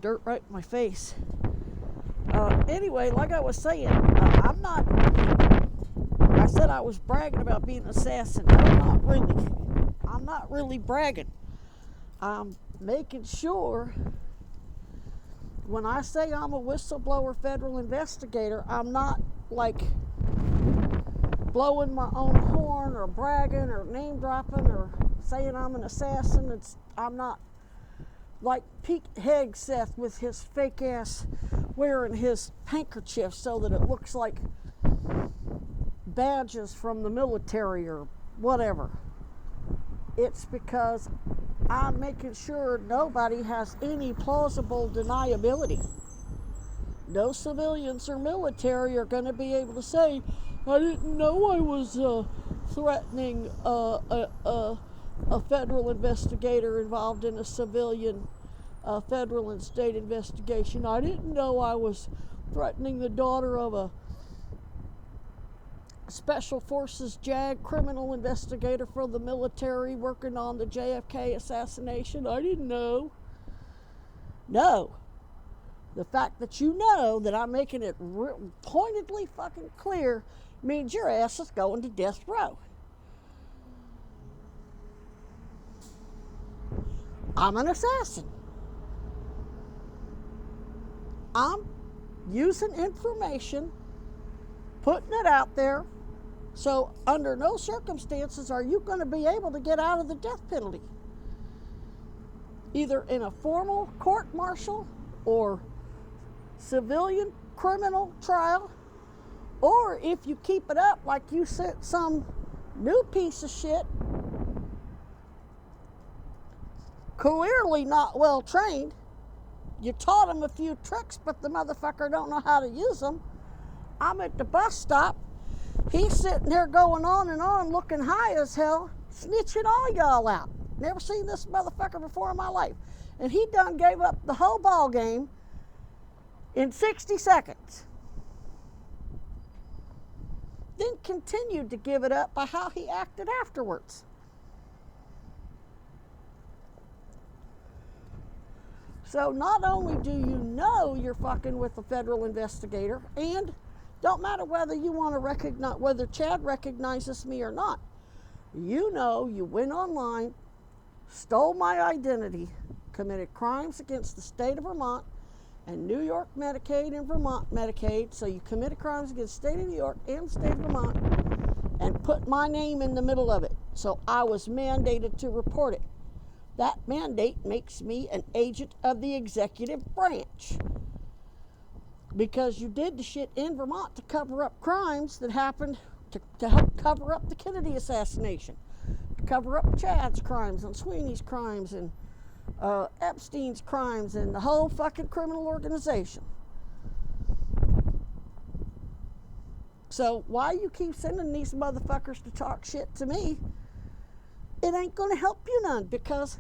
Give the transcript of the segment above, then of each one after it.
dirt right in my face. Anyway, like I was saying, I'm not. I said I was bragging about being an assassin. No, not really. I'm not really bragging. I'm making sure when I say I'm a whistleblower federal investigator, I'm not like blowing my own horn or bragging or name dropping or saying I'm an assassin. I'm not like Pete Hegseth with his fake ass wearing his handkerchief so that it looks like badges from the military or whatever. It's because I'm making sure nobody has any plausible deniability. No civilians or military are going to be able to say, I didn't know I was threatening a federal investigator involved in a civilian federal and state investigation. I didn't know I was threatening the daughter of a Special Forces JAG criminal investigator for the military working on the JFK assassination. I didn't know. No. The fact that you know that I'm making it pointedly fucking clear means your ass is going to death row. I'm an assassin. I'm using information, putting it out there, so under no circumstances are you going to be able to get out of the death penalty. Either in a formal court-martial or civilian criminal trial, or if you keep it up like you sent some new piece of shit, clearly not well trained. You taught him a few tricks, but the motherfucker don't know how to use them. I'm at the bus stop. He's sitting there going on and on, looking high as hell, snitching all y'all out. Never seen this motherfucker before in my life. And he done gave up the whole ball game in 60 seconds. Then continued to give it up by how he acted afterwards. So not only do you know you're fucking with a federal investigator, and don't matter whether you want to recognize, whether Chad recognizes me or not, you know you went online, stole my identity, committed crimes against the state of Vermont and New York Medicaid and Vermont Medicaid, so you committed crimes against the state of New York and the state of Vermont and put my name in the middle of it. So I was mandated to report it. That mandate makes me an agent of the executive branch. Because you did the shit in Vermont to cover up crimes that happened, to help cover up the Kennedy assassination, to cover up Chad's crimes and Sweeney's crimes and Epstein's crimes and the whole fucking criminal organization. So why you keep sending these motherfuckers to talk shit to me, it ain't gonna help you none, because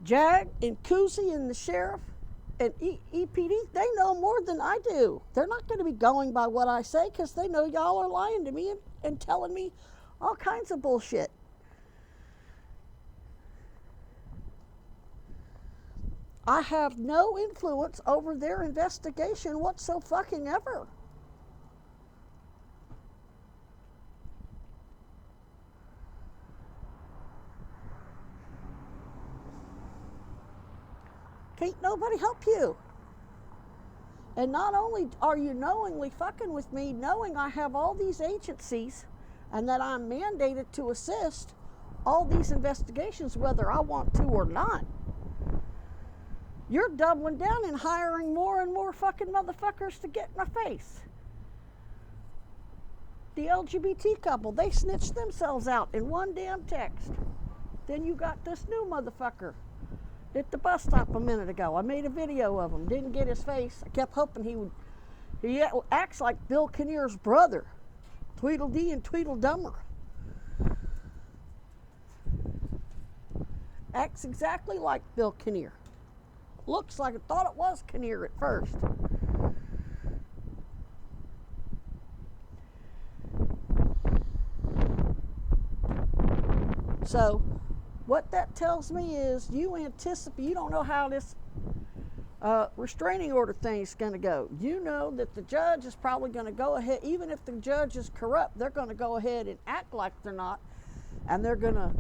JAG and Cousy and the sheriff and EPD, they know more than I do. They're not going to be going by what I say because they know y'all are lying to me and telling me all kinds of bullshit. I have no influence over their investigation whatsoever. Can't nobody help you. And not only are you knowingly fucking with me, knowing I have all these agencies and that I'm mandated to assist all these investigations whether I want to or not, you're doubling down and hiring more and more fucking motherfuckers to get in my face. The LGBT couple, they snitched themselves out in one damn text. Then you got this new motherfucker at the bus stop a minute ago. I made a video of him. Didn't get his face. I kept hoping he would. He acts like Bill Kinnear's brother, Tweedledee and Tweedledummer. Acts exactly like Bill Kinnear. Looks like I thought it was Kinnear at first. So what that tells me is you don't know how this restraining order thing's going to go. You know that the judge is probably going to go ahead, even if the judge is corrupt, they're going to go ahead and act like they're not, and they're going to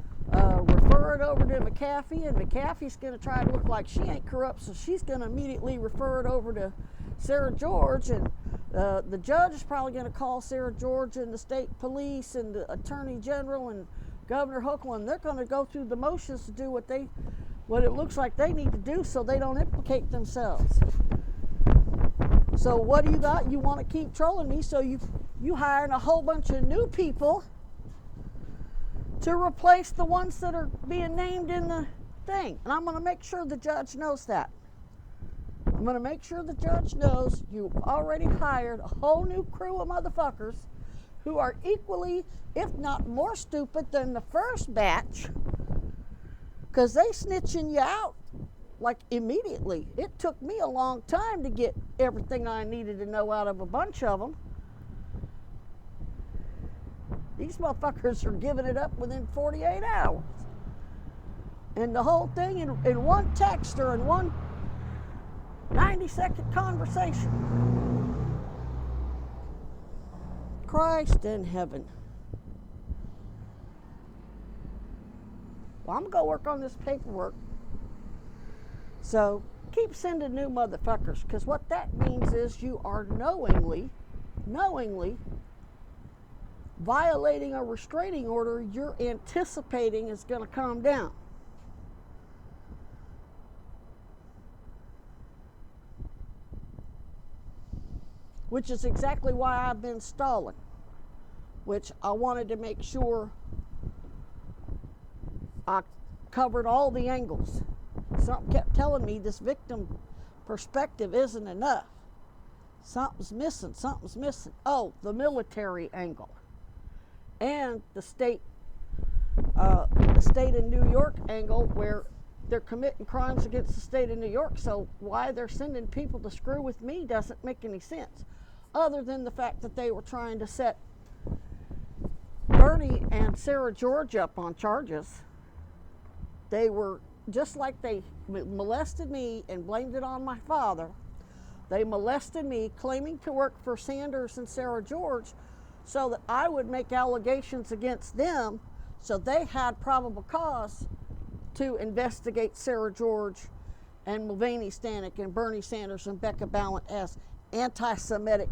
refer it over to McAfee, and McAfee's going to try to look like she ain't corrupt, so she's going to immediately refer it over to Sarah George, and the judge is probably going to call Sarah George and the state police and the attorney general and Governor Hochul, and they're going to go through the motions to do what it looks like they need to do so they don't implicate themselves. So what do you got? You want to keep trolling me, so you hiring a whole bunch of new people to replace the ones that are being named in the thing. And I'm going to make sure the judge knows that. I'm going to make sure the judge knows you've already hired a whole new crew of motherfuckers who are equally, if not more stupid than the first batch, because they snitching you out like immediately. It took me a long time to get everything I needed to know out of a bunch of them. These motherfuckers are giving it up within 48 hours. And the whole thing in one text or in one 90-second conversation. Christ in heaven. Well, I'm going to go work on this paperwork. So keep sending new motherfuckers, because what that means is you are knowingly violating a restraining order you're anticipating is going to come down. Which is exactly why I've been stalling, which I wanted to make sure I covered all the angles. Something kept telling me this victim perspective isn't enough. Something's missing. Oh, the military angle. And the state in New York angle, where they're committing crimes against the state of New York, so why they're sending people to screw with me doesn't make any sense, other than the fact that they were trying to set Bernie and Sarah George up on charges. They were, just like they molested me and blamed it on my father, they molested me, claiming to work for Sanders and Sarah George, so that I would make allegations against them, so they had probable cause to investigate Sarah George and Mulvaney Stanek and Bernie Sanders and Becca Balint as anti-Semitic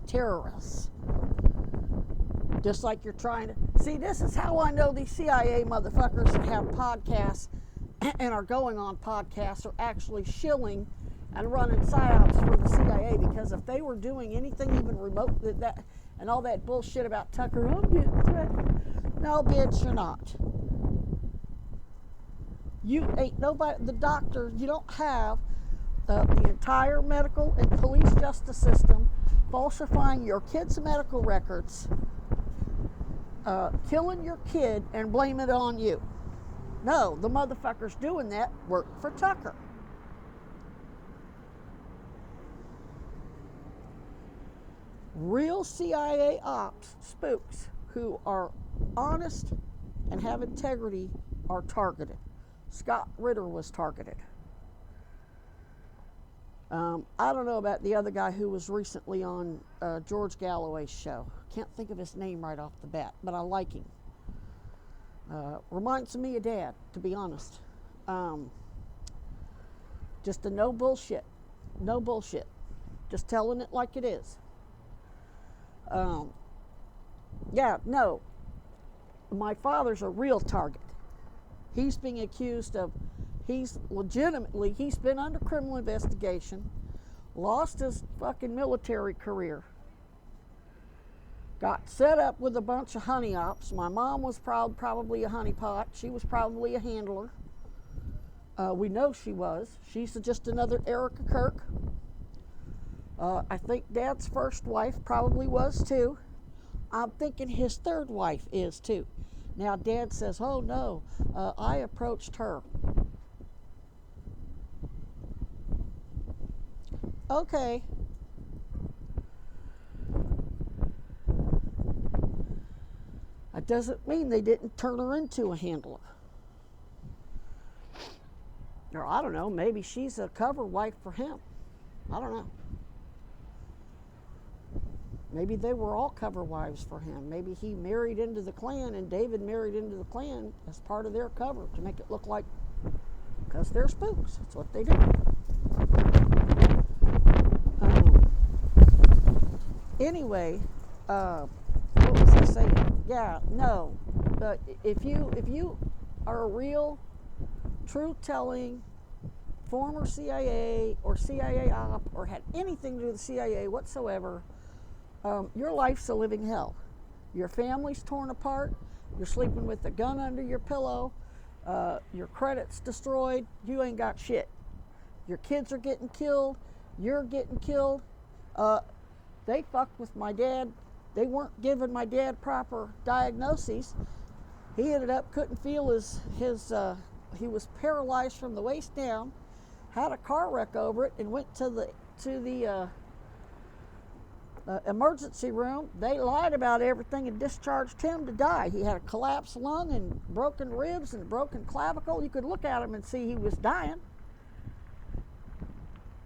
terrorists. Just like you're trying to... See, this is how I know these CIA motherfuckers that have podcasts and are going on podcasts are actually shilling and running psyops for the CIA, because if they were doing anything even remote that and all that bullshit about Tucker, I'm getting threatened. No, bitch, you're not. You ain't nobody. The doctor, you don't have the entire medical and police justice system falsifying your kid's medical records, killing your kid, and blame it on you. No, the motherfuckers doing that work for Tucker. Real CIA ops, spooks, who are honest and have integrity are targeted. Scott Ritter was targeted. I don't know about the other guy who was recently on George Galloway's show. Can't think of his name right off the bat, but I like him. Reminds me of Dad, to be honest. Just a no bullshit. Just telling it like it is. Yeah, no. My father's a real target. He's being accused of, he's been under criminal investigation, lost his fucking military career, got set up with a bunch of honey ops. My mom was probably a honeypot. She was probably a handler. We know she was. She's just another Erica Kirk. I think Dad's first wife probably was too. I'm thinking his third wife is too. Now Dad says, oh no, I approached her. Okay. That doesn't mean they didn't turn her into a handler. Or I don't know, maybe she's a cover wife for him. I don't know. Maybe they were all cover wives for him. Maybe he married into the Klan and David married into the Klan as part of their cover to make it look like, because they're spooks. That's what they do. Anyway, what was I saying? Yeah, no. But if you are a real, truth-telling former CIA or CIA op or had anything to do with the CIA whatsoever, your life's a living hell. Your family's torn apart. You're sleeping with a gun under your pillow. Your credit's destroyed. You ain't got shit. Your kids are getting killed. You're getting killed. They fucked with my dad. They weren't giving my dad proper diagnoses. He ended up couldn't feel his he was paralyzed from the waist down, had a car wreck over it, and went to the emergency room. They lied about everything and discharged him to die. He had a collapsed lung and broken ribs and broken clavicle. You could look at him and see he was dying.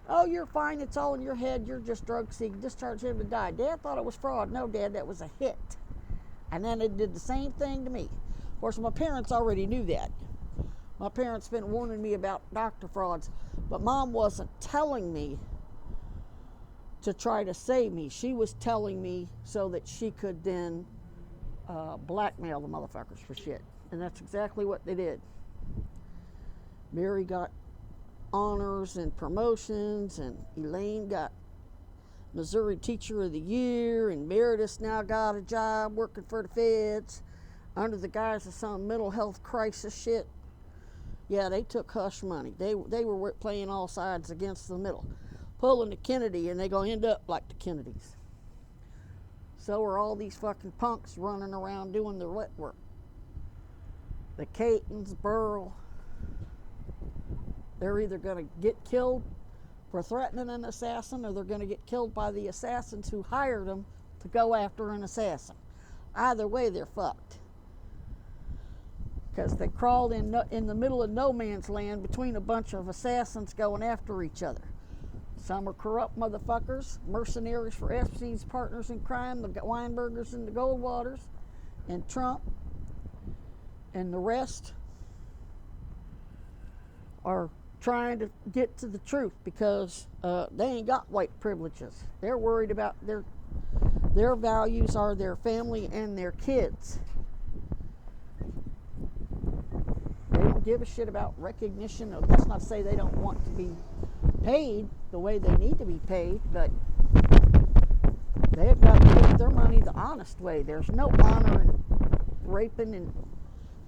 Oh, you're fine. It's all in your head. You're just drug seeking. Discharge him to die. Dad thought it was fraud. No, Dad, that was a hit. And then it did the same thing to me. Of course, my parents already knew that. My parents been warning me about doctor frauds, but Mom wasn't telling me to try to save me. She was telling me so that she could then blackmail the motherfuckers for shit. And that's exactly what they did. Mary got honors and promotions, and Elaine got Missouri Teacher of the Year, and Meredith now got a job working for the feds under the guise of some mental health crisis shit. Yeah, they took hush money. They were playing all sides against the middle, pulling the Kennedy, and they gonna end up like the Kennedys. So are all these fucking punks running around doing their wet work. The Catons, Burl, they're either gonna get killed for threatening an assassin, or they're gonna get killed by the assassins who hired them to go after an assassin. Either way, they're fucked. Because they crawled in the middle of no man's land between a bunch of assassins going after each other. Some are corrupt motherfuckers, mercenaries for Epstein's partners in crime, the Weinbergers and the Goldwaters, and Trump, and the rest are trying to get to the truth because they ain't got white privileges. They're worried about their values are their family and their kids. They don't give a shit about recognition. That's not to say they don't want to be paid the way they need to be paid, but they've got to make their money the honest way. There's no honor in raping and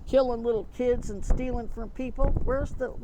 killing little kids and stealing from people. Where's the